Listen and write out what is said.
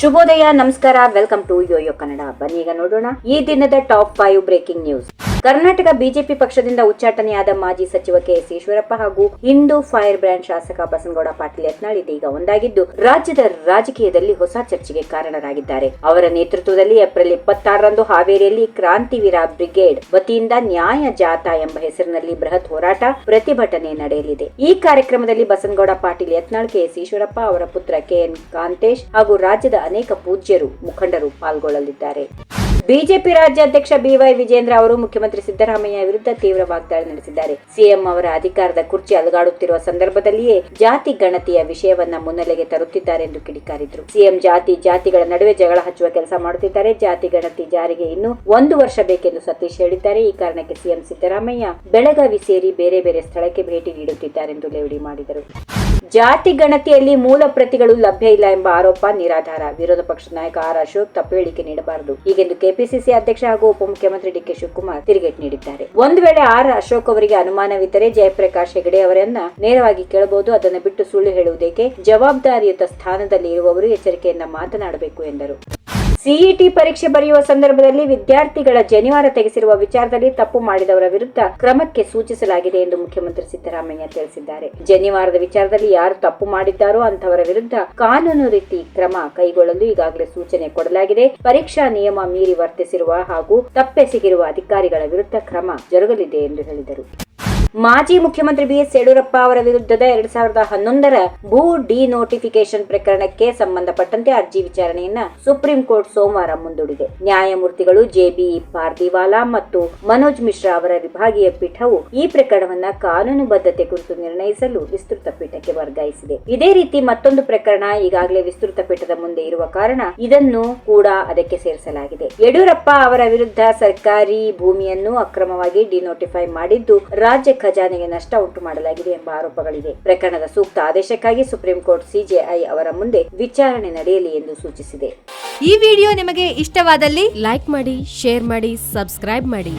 ಶುಭೋದಯ, ನಮಸ್ಕಾರ, welcome to Yoyo Kannada. ಬನ್ನಿ ಈಗ ನೋಡೋಣ ಈ ದಿನದ top 5 breaking news. Karnataka BJP ಪಕ್ಷದಿಂದ ಉಚ್ಚಾಟನೆಯಾದ ಮಾಜಿ ಸಚಿವ ಕೆಎಸ್ ಈಶ್ವರಪ್ಪ ಹಾಗೂ ಹಿಂದೂ ಫೈರ್ ಬ್ರ್ಯಾಂಡ್ ಶಾಸಕ ಬಸನಗೌಡ ಪಾಟೀಲ್ ಯತ್ನಾಳ್ ಇದೀಗ ಒಂದಾಗಿದ್ದು ರಾಜ್ಯದ ರಾಜಕೀಯದಲ್ಲಿ ಹೊಸ ಚರ್ಚೆಗೆ ಕಾರಣರಾಗಿದ್ದಾರೆ. ಅವರ ನೇತೃತ್ವದಲ್ಲಿ ಏಪ್ರಿಲ್ 26ರಂದು ಹಾವೇರಿಯಲ್ಲಿ ಕ್ರಾಂತಿವೀರ ಬ್ರಿಗೇಡ್ ವತಿಯಿಂದ ನ್ಯಾಯ ಜಾಥಾ ಎಂಬ ಹೆಸರಿನಲ್ಲಿ ಬೃಹತ್ ಹೋರಾಟ ಪ್ರತಿಭಟನೆ ನಡೆಯಲಿದೆ. ಈ ಕಾರ್ಯಕ್ರಮದಲ್ಲಿ ಬಸನಗೌಡ ಪಾಟೀಲ್ ಯತ್ನಾಳ್, ಕೆಎಸ್ ಈಶ್ವರಪ್ಪ, ಅವರ ಪುತ್ರ ಕೆಎನ್ ಕಾಂತೇಶ್ ಹಾಗೂ ರಾಜ್ಯದ ಅನೇಕ ಪೂಜ್ಯರು, ಮುಖಂಡರು ಪಾಲ್ಗೊಳ್ಳಲಿದ್ದಾರೆ. ಬಿಜೆಪಿ ರಾಜ್ಯಾಧ್ಯಕ್ಷ ಬಿವೈ ವಿಜೇಂದ್ರ ಅವರು ಮುಖ್ಯಮಂತ್ರಿ ಸಿದ್ದರಾಮಯ್ಯ ವಿರುದ್ಧ ತೀವ್ರ ವಾಗ್ದಾಳಿ ನಡೆಸಿದ್ದಾರೆ. ಸಿಎಂ ಅವರ ಅಧಿಕಾರದ ಕುರ್ಚಿ ಅಲುಗಾಡುತ್ತಿರುವ ಸಂದರ್ಭದಲ್ಲಿಯೇ ಜಾತಿ ಗಣತಿಯ ವಿಷಯವನ್ನ ಮುನ್ನೆಲೆಗೆ ತರುತ್ತಿದ್ದಾರೆ ಎಂದು ಕಿಡಿಕಾರಿದ್ರು. ಸಿಎಂ ಜಾತಿಗಳ ನಡುವೆ ಜಗಳ ಹಚ್ಚುವ ಕೆಲಸ ಮಾಡುತ್ತಿದ್ದಾರೆ. ಜಾತಿ ಗಣತಿ ಜಾರಿಗೆ ಇನ್ನೂ 1 ವರ್ಷ ಬೇಕೆಂದು ಸತೀಶ್ ಹೇಳಿದ್ದಾರೆ. ಈ ಕಾರಣಕ್ಕೆ ಸಿಎಂ ಸಿದ್ದರಾಮಯ್ಯ ಬೆಳಗಾವಿ ಸೇರಿ ಬೇರೆ ಬೇರೆ ಸ್ಥಳಕ್ಕೆ ಭೇಟಿ ನೀಡುತ್ತಿದ್ದಾರೆಂದು ಲೇವಡಿ ಮಾಡಿದರು. ಜಾತಿ ಗಣತಿಯಲ್ಲಿ ಮೂಲ ಪ್ರತಿಗಳು ಲಭ್ಯ ಇಲ್ಲ ಎಂಬ ಆರೋಪ ನಿರಾಧಾರ. ವಿರೋಧ ಪಕ್ಷದ ನಾಯಕ ಆರ್ ಅಶೋಕ್ ತಪ್ಪು ಹೇಳಿಕೆ ನೀಡಬಾರದು ಹೀಗೆಂದು ಕೆಪಿಸಿಸಿ ಅಧ್ಯಕ್ಷ ಹಾಗೂ ಉಪಮುಖ್ಯಮಂತ್ರಿ ಡಿಕೆ ಶಿವಕುಮಾರ್ ತಿರುಗೇಟು ನೀಡಿದ್ದಾರೆ. ಒಂದು ವೇಳೆ ಆರ್ ಅಶೋಕ್ ಅವರಿಗೆ ಅನುಮಾನವಿದ್ದರೆ ಜಯಪ್ರಕಾಶ್ ಹೆಗಡೆ ಅವರನ್ನ ನೇರವಾಗಿ ಕೇಳಬಹುದು. ಅದನ್ನು ಬಿಟ್ಟು ಸುಳ್ಳು ಹೇಳುವುದಕ್ಕೆ ಜವಾಬ್ದಾರಿಯುತ ಸ್ಥಾನದಲ್ಲಿ ಇರುವವರು ಎಚ್ಚರಿಕೆಯಿಂದ ಮಾತನಾಡಬೇಕು ಎಂದರು. ಸಿಇಟಿ ಪರೀಕ್ಷೆ ಬರೆಯುವ ಸಂದರ್ಭದಲ್ಲಿ ವಿದ್ಯಾರ್ಥಿಗಳ ಜನಿವಾರ ತೆಗೆಸಿರುವ ವಿಚಾರದಲ್ಲಿ ತಪ್ಪು ಮಾಡಿದವರ ವಿರುದ್ಧ ಕ್ರಮಕ್ಕೆ ಸೂಚಿಸಲಾಗಿದೆ ಎಂದು ಮುಖ್ಯಮಂತ್ರಿ ಸಿದ್ದರಾಮಯ್ಯ ತಿಳಿಸಿದ್ದಾರೆ. ಜನಿವಾರದ ವಿಚಾರದಲ್ಲಿ ಯಾರು ತಪ್ಪು ಮಾಡಿದ್ದಾರೋ ಅಂತವರ ವಿರುದ್ಧ ಕಾನೂನು ರೀತಿ ಕ್ರಮ ಕೈಗೊಳ್ಳಲು ಈಗಾಗಲೇ ಸೂಚನೆ ಕೊಡಲಾಗಿದೆ. ಪರೀಕ್ಷಾ ನಿಯಮ ಮೀರಿ ವರ್ತಿಸಿರುವ ಹಾಗೂ ತಪ್ಪೆಸಗಿರುವ ಅಧಿಕಾರಿಗಳ ವಿರುದ್ಧ ಕ್ರಮ ಜರುಗಲಿದೆ ಎಂದು ಹೇಳಿದರು. ಮಾಜಿ ಮುಖ್ಯಮಂತ್ರಿ ಬಿಎಸ್ ಯಡಿಯೂರಪ್ಪ ಅವರ ವಿರುದ್ಧದ 2011ರ ಭೂ ಡಿನೋಟಿಫಿಕೇಶನ್ ಪ್ರಕರಣಕ್ಕೆ ಸಂಬಂಧಪಟ್ಟಂತೆ ಅರ್ಜಿ ವಿಚಾರಣೆಯನ್ನ ಸುಪ್ರೀಂ ಕೋರ್ಟ್ ಸೋಮವಾರ ಮುಂದೂಡಿದೆ. ನ್ಯಾಯಮೂರ್ತಿಗಳು ಜೆಬಿ ಪಾರ್ದಿವಾಲಾ ಮತ್ತು ಮನೋಜ್ ಮಿಶ್ರಾ ಅವರ ವಿಭಾಗೀಯ ಪೀಠವು ಈ ಪ್ರಕರಣವನ್ನ ಕಾನೂನುಬದ್ಧತೆ ಕುರಿತು ನಿರ್ಣಯಿಸಲು ವಿಸ್ತೃತ ಪೀಠಕ್ಕೆ ವರ್ಗಾಯಿಸಿದೆ. ಇದೇ ರೀತಿ ಮತ್ತೊಂದು ಪ್ರಕರಣ ಈಗಾಗಲೇ ವಿಸ್ತೃತ ಪೀಠದ ಮುಂದೆ ಇರುವ ಕಾರಣ ಇದನ್ನು ಕೂಡ ಅದಕ್ಕೆ ಸೇರಿಸಲಾಗಿದೆ. ಯಡಿಯೂರಪ್ಪ ಅವರ ವಿರುದ್ಧ ಸರ್ಕಾರಿ ಭೂಮಿಯನ್ನು ಅಕ್ರಮವಾಗಿ ಡಿನೋಟಿಫೈ ಮಾಡಿದ್ದು ರಾಜ್ಯ ಖಜಾನೆಗೆ ನಷ್ಟ ಉಂಟು ಮಾಡಲಾಗಿದೆ ಎಂಬ ಆರೋಪಗಳಿವೆ. ಪ್ರಕರಣದ ಸೂಕ್ತ ಆದೇಶಕ್ಕಾಗಿ ಸುಪ್ರೀಂ ಕೋರ್ಟ್ ಸಿಜೆಐ ಅವರ ಮುಂದೆ ವಿಚಾರಣೆ ನಡೆಯಲಿ ಎಂದು ಸೂಚಿಸಿದೆ. ಈ ವಿಡಿಯೋ ನಿಮಗೆ ಇಷ್ಟವಾದಲ್ಲಿ ಲೈಕ್ ಮಾಡಿ, ಶೇರ್ ಮಾಡಿ, ಸಬ್ಸ್ಕ್ರೈಬ್ ಮಾಡಿ.